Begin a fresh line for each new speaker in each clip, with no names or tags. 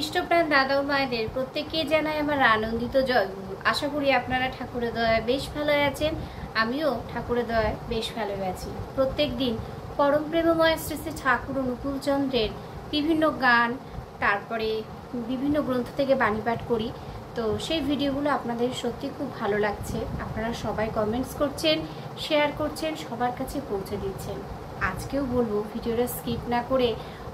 ইষ্টপ্রাণ দাদা ও মায়েদের প্রত্যেককে জানাই আমার আনন্দিত জয়গুরু। আশা করি আপনারা ঠাকুরের দয়ায় বেশ ভালো আছেন। আমিও ঠাকুরের দয়ায় বেশ ভালো আছি। প্রত্যেক দিন পরম প্রেমময় শ্রী শ্রী ঠাকুর অনুকূলচন্দ্রের বিভিন্ন গান, তারপরে বিভিন্ন গ্রন্থ থেকে বাণী পাঠ করি। তো সেই ভিডিওগুলো আপনাদের সত্যি খুব ভালো লাগছে। আপনারা সবাই কমেন্টস করছেন, শেয়ার করছেন, সবার কাছে পৌঁছে দিচ্ছেন। আজকেও বলবো ভিডিওটা স্কিপ না করে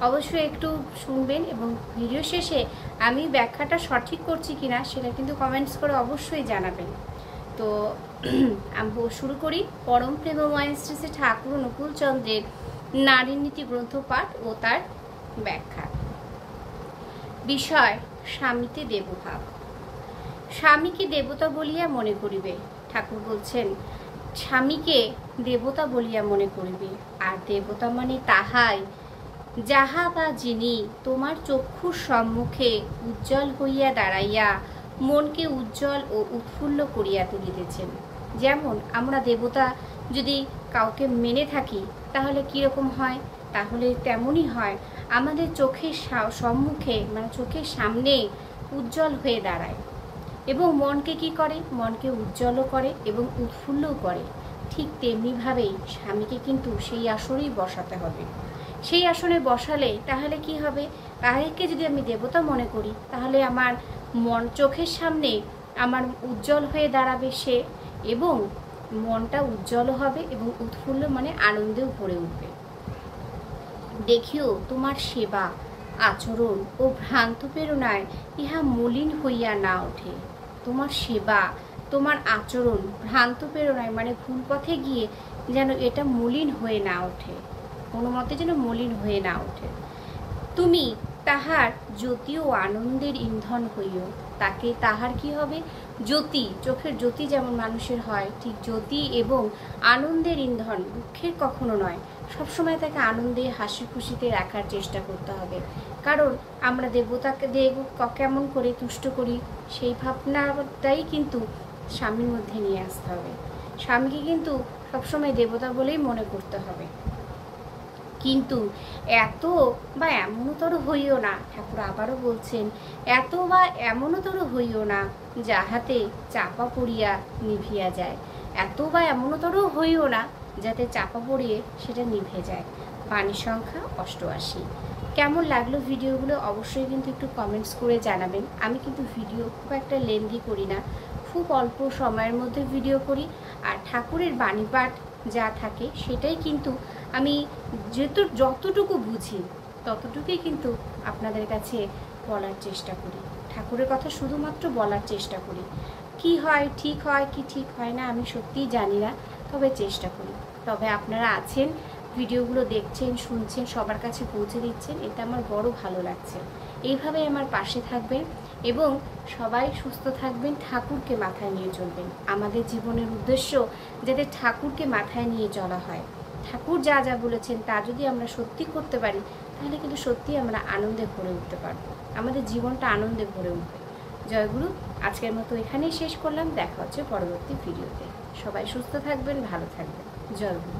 অবশ্যই একটু শুনবেন এবং ভিডিও শেষে আমি ব্যাখ্যাটা সঠিক করছি কিনা সেটা কিন্তু কমেন্টস করে অবশ্যই জানাবেন। তো আমি শুরু করি পরম প্রেমময় শ্রী শ্রী ঠাকুর অনুকূলচন্দ্রের নারী নীতি গ্রন্থ পাঠ ও তার ব্যাখ্যা। বিষয় স্বামীতে দেবভাব। স্বামীকে দেবতা বলিয়া মনে করিবে। ঠাকুর বলছেন স্বামীকে দেবতা বলিয়া মনে করিবে, আর দেবতা মানে তাহাই যাহা বা যিনি তোমার চক্ষুর সম্মুখে উজ্জ্বল হইয়া দাঁড়াইয়া মনকে উজ্জ্বল ও উৎফুল্ল করিয়া তুলিতেছেন। যেমন আমরা দেবতা যদি কাউকে মেনে থাকি তাহলে কীরকম হয়? তাহলে তেমনই হয়, আমাদের চোখের সম্মুখে মানে চোখের সামনে উজ্জ্বল হয়ে দাঁড়ায় এবং মনকে কি করে? মনকে উজ্জ্বলও করে এবং উৎফুল্লও করে। ঠিক তেমনিভাবেই স্বামীকে কিন্তু সেই আসনেই বসাতে হবে। সেই আসনে বসালে তাহলে কি হবে? তাকে যদি আমি দেবতা মনে করি তাহলে আমার মন চোখের সামনে আমার উজ্জ্বল হয়ে দাঁড়াবে সে, এবং মনটা উজ্জ্বলও হবে এবং উৎফুল্ল মানে আনন্দেও ভরে উঠবে। দেখিও তোমার সেবা আচরণ ও ভ্রান্ত প্রেরণায় ইহা মলিন হইয়া না ওঠে। তোমার সেবা, তোমার আচরণ ভ্রান্ত প্রেরণায় মানে ভুল পথে গিয়ে যেন এটা মলিন হয়ে না ওঠে, কোনো মতে যেন মলিন হয়ে না ওঠে। তুমি তাহার জ্যোতি ও আনন্দের ইন্ধন হইও। তাকে তাহার কি হবে? জ্যোতি, চোখের জ্যোতি যেমন মানুষের হয়, ঠিক জ্যোতি এবং আনন্দের ইন্ধন, দুঃখের কখনো নয়। সবসময় তাকে আনন্দে হাসি খুশিতে রাখার চেষ্টা করতে হবে। কারণ আমরা দেবতাকে কেমন করে তুষ্ট করি সেই ভাবনাটাই কিন্তু স্বামীর মধ্যে নিয়ে আসতে হবে। স্বামীকে কিন্তু সবসময় দেবতা বলেই মনে করতে হবে। কিন্তু এত বা এমনতর হইও না, ঠাকুর আবারও বলছেন, এত বা এমনতর হইও না যাহাতে চাপা পড়িয়া নিভিয়া যায়। এত বা এমনতর হইও না যাতে চাপা পড়িয়ে সেটা নিভে যায়। বাণী সংখ্যা 88। কেমন লাগলো ভিডিওগুলো অবশ্যই কিন্তু একটু কমেন্টস করে জানাবেন। আমি কিন্তু ভিডিও খুব একটা লেন্দি করি না, খুব অল্প সময়ের মধ্যে ভিডিও করি। আর ঠাকুরের বাণী পাঠ যা থাকে সেটাই কিন্তু আমি যতটুকু বুঝি ততটুকুই কিন্তু আপনাদের কাছে বলার চেষ্টা করি। ঠাকুরের কথা শুধুমাত্র বলার চেষ্টা করি। কি হয়, ঠিক হয় কি ঠিক হয় না আমি সত্যিই জানি না, তবে চেষ্টা করি। তবে আপনারা আছেন, ভিডিওগুলো দেখছেন, শুনছেন, সবার কাছে পৌঁছে দিচ্ছেন, এটা আমার বড় ভালো লাগছে। এইভাবে আমার পাশে থাকবেন এবং সবাই সুস্থ থাকবেন, ঠাকুরকে মাথায় নিয়ে চলবেন। আমাদের জীবনের উদ্দেশ্য যাতে ঠাকুরকে মাথায় নিয়ে চলা হয়। ঠাকুর যা যা বলেছেন তা যদি আমরা সত্যি করতে পারি তাহলে কিন্তু সত্যি আমরা আনন্দে ভরে উঠতে পারবো, আমাদের জীবনটা আনন্দে ভরে উঠবে। জয়গুরু। আজকের মতো এখানেই শেষ করলাম। দেখা হচ্ছে পরবর্তী ভিডিওতে। সবাই সুস্থ থাকবেন, ভালো থাকবেন। জয়গুরু।